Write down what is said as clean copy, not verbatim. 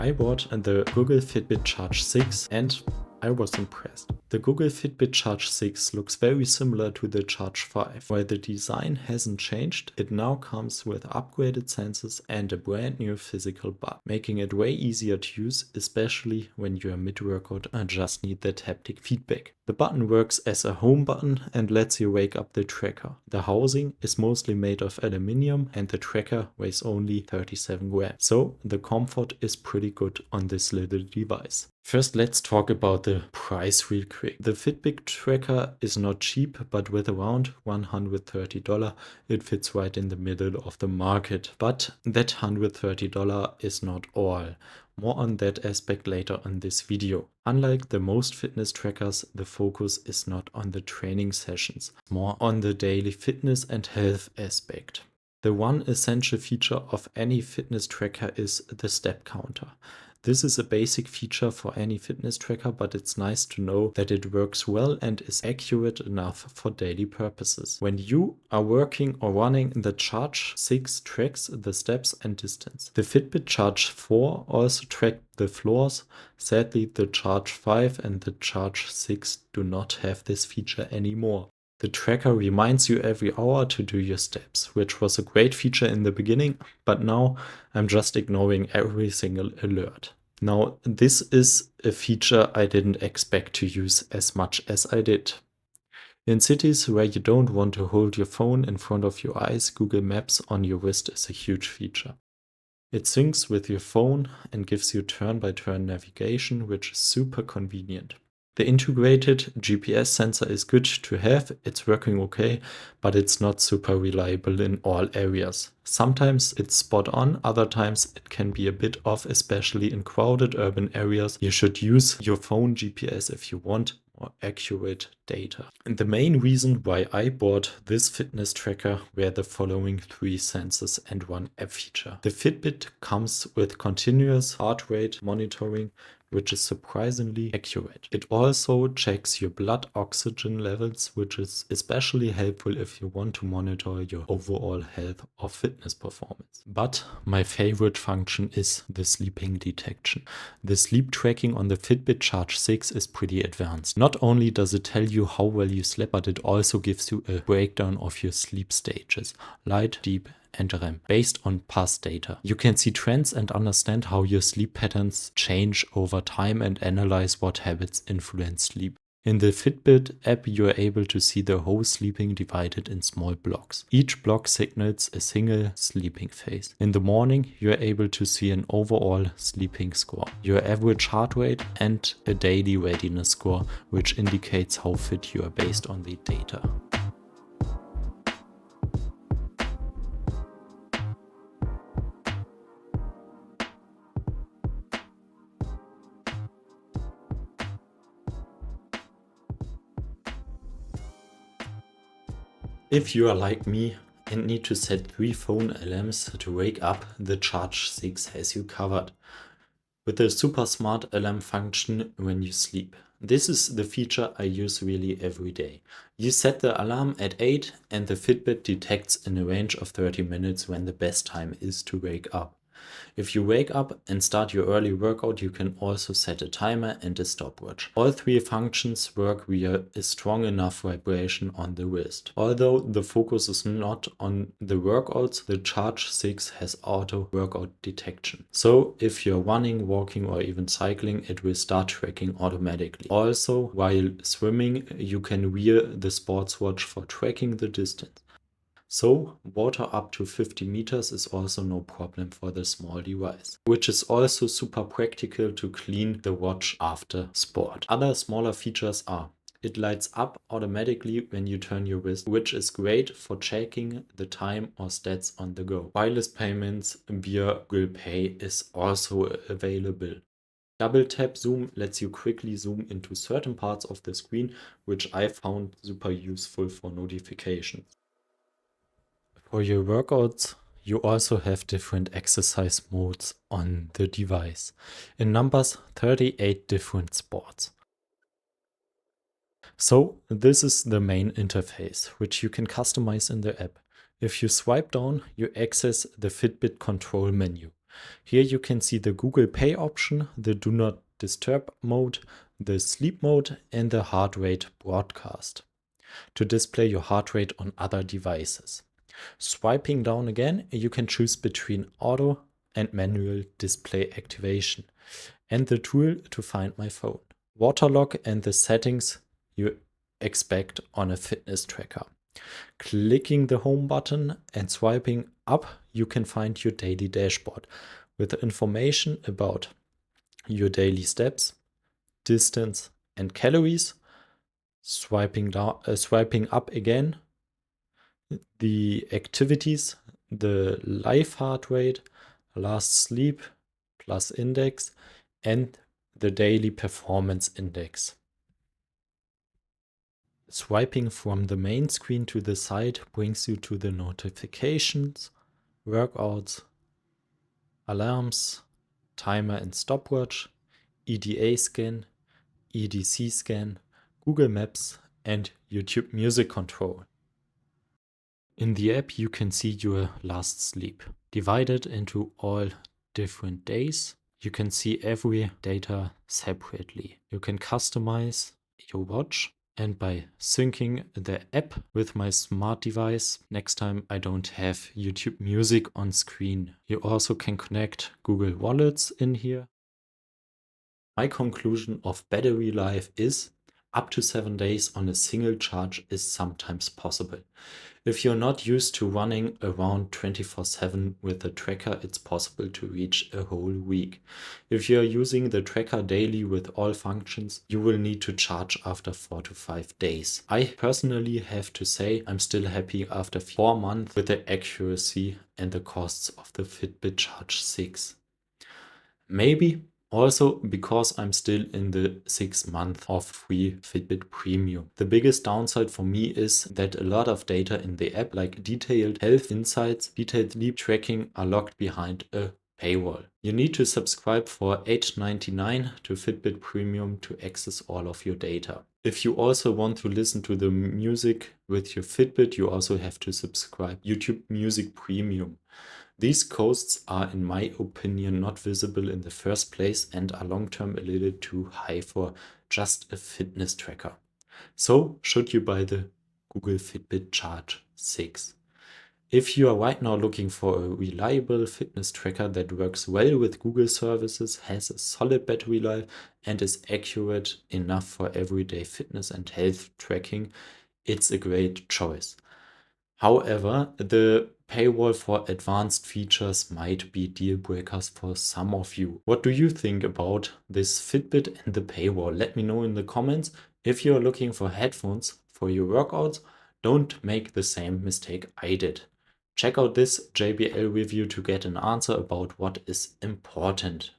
I bought the Google Fitbit Charge 6 and I was impressed. The Google Fitbit Charge 6 looks very similar to the Charge 5. While the design hasn't changed, it now comes with upgraded sensors and a brand new physical button, making it way easier to use, especially when you're mid-workout and just need that haptic feedback. The button works as a home button and lets you wake up the tracker. The housing is mostly made of aluminium and the tracker weighs only 37 grams. So the comfort is pretty good on this little device. First, let's talk about the price real quick. The Fitbit tracker is not cheap, but with around $130, it fits right in the middle of the market. But that $130 is not all. More on that aspect later on this video. Unlike the most fitness trackers, the focus is not on the training sessions, more on the daily fitness and health aspect. The one essential feature of any fitness tracker is the step counter. This is a basic feature for any fitness tracker, but it's nice to know that it works well and is accurate enough for daily purposes. When you are working or running, the Charge 6 tracks the steps and distance. The Fitbit Charge 4 also tracked the floors. Sadly, the Charge 5 and the Charge 6 do not have this feature anymore. The tracker reminds you every hour to do your steps, which was a great feature in the beginning, but now I'm just ignoring every single alert. Now, this is a feature I didn't expect to use as much as I did. In cities where you don't want to hold your phone in front of your eyes, Google Maps on your wrist is a huge feature. It syncs with your phone and gives you turn-by-turn navigation, which is super convenient. The integrated GPS sensor is good to have, it's working okay, but it's not super reliable in all areas. Sometimes it's spot on, other times it can be a bit off, especially in crowded urban areas. You should use your phone GPS if you want more accurate data. And the main reason why I bought this fitness tracker were the following 3 sensors and 1 app feature. The Fitbit comes with continuous heart rate monitoring, which is surprisingly accurate. It also checks your blood oxygen levels, which is especially helpful if you want to monitor your overall health or fitness performance. But my favorite function is the sleeping detection. The sleep tracking on the Fitbit Charge 6 is pretty advanced. Not only does it tell you how well you slept, but it also gives you a breakdown of your sleep stages: light, deep, and REM, based on past data. You can see trends and understand how your sleep patterns change over time and analyze what habits influence sleep. In the Fitbit app, you are able to see the whole sleeping divided in small blocks. Each block signals a single sleeping phase. In the morning, you are able to see an overall sleeping score, your average heart rate, and a daily readiness score, which indicates how fit you are based on the data. If you are like me and need to set 3 phone alarms to wake up, the Charge 6 has you covered, with a super smart alarm function when you sleep. This is the feature I use really every day. You set the alarm at 8 and the Fitbit detects in a range of 30 minutes when the best time is to wake up. If you wake up and start your early workout, you can also set a timer and a stopwatch. All 3 functions work via a strong enough vibration on the wrist. Although the focus is not on the workouts, the Charge 6 has auto workout detection. So if you're running, walking, or even cycling, it will start tracking automatically. Also, while swimming, you can wear the sports watch for tracking the distance. So water up to 50 meters is also no problem for the small device, which is also super practical to clean the watch after sport. Other smaller features are: it lights up automatically when you turn your wrist, which is great for checking the time or stats on the go. Wireless payments via Google Pay is also available. Double tap zoom lets you quickly zoom into certain parts of the screen, which I found super useful for notifications. For your workouts, you also have different exercise modes on the device. In numbers, 38 different sports. So this is the main interface, which you can customize in the app. If you swipe down, you access the Fitbit control menu. Here you can see the Google Pay option, the Do Not Disturb mode, the sleep mode, and the heart rate broadcast to display your heart rate on other devices. Swiping down again, you can choose between auto and manual display activation and the tool to find my phone. Waterlock and the settings you expect on a fitness tracker. Clicking the home button and swiping up, you can find your daily dashboard with information about your daily steps, distance, and calories. Swiping up again, the activities, the live heart rate, last sleep plus index, and the daily performance index. Swiping from the main screen to the side brings you to the notifications, workouts, alarms, timer and stopwatch, EDA scan, EDC scan, Google Maps, and YouTube Music Control. In the app, you can see your last sleep divided into all different days. You can see every data separately. You can customize your watch, and by syncing the app with my smart device, next time I don't have YouTube Music on screen. You also can connect Google Wallets in here. My conclusion of battery life is up to 7 days on a single charge is sometimes possible. If you're not used to running around 24/7 with the tracker, it's possible to reach a whole week. If you're using the tracker daily with all functions, you will need to charge after 4 to 5 days. I personally have to say I'm still happy after 4 months with the accuracy and the costs of the Fitbit Charge 6. Maybe also because I'm still in the 6 month of free Fitbit Premium. The biggest downside for me is that a lot of data in the app, like detailed health insights, detailed sleep tracking, are locked behind a paywall. You need to subscribe for $8.99 to Fitbit Premium to access all of your data. If you also want to listen to the music with your Fitbit, you also have to subscribe YouTube Music Premium. These costs are, in my opinion, not visible in the first place and are long-term a little too high for just a fitness tracker. So, should you buy the Google Fitbit Charge 6? If you are right now looking for a reliable fitness tracker that works well with Google services, has a solid battery life, and is accurate enough for everyday fitness and health tracking, it's a great choice. However, the paywall for advanced features might be deal breakers for some of you. What do you think about this Fitbit and the paywall? Let me know in the comments. If you're looking for headphones for your workouts, don't make the same mistake I did. Check out this JBL review to get an answer about what is important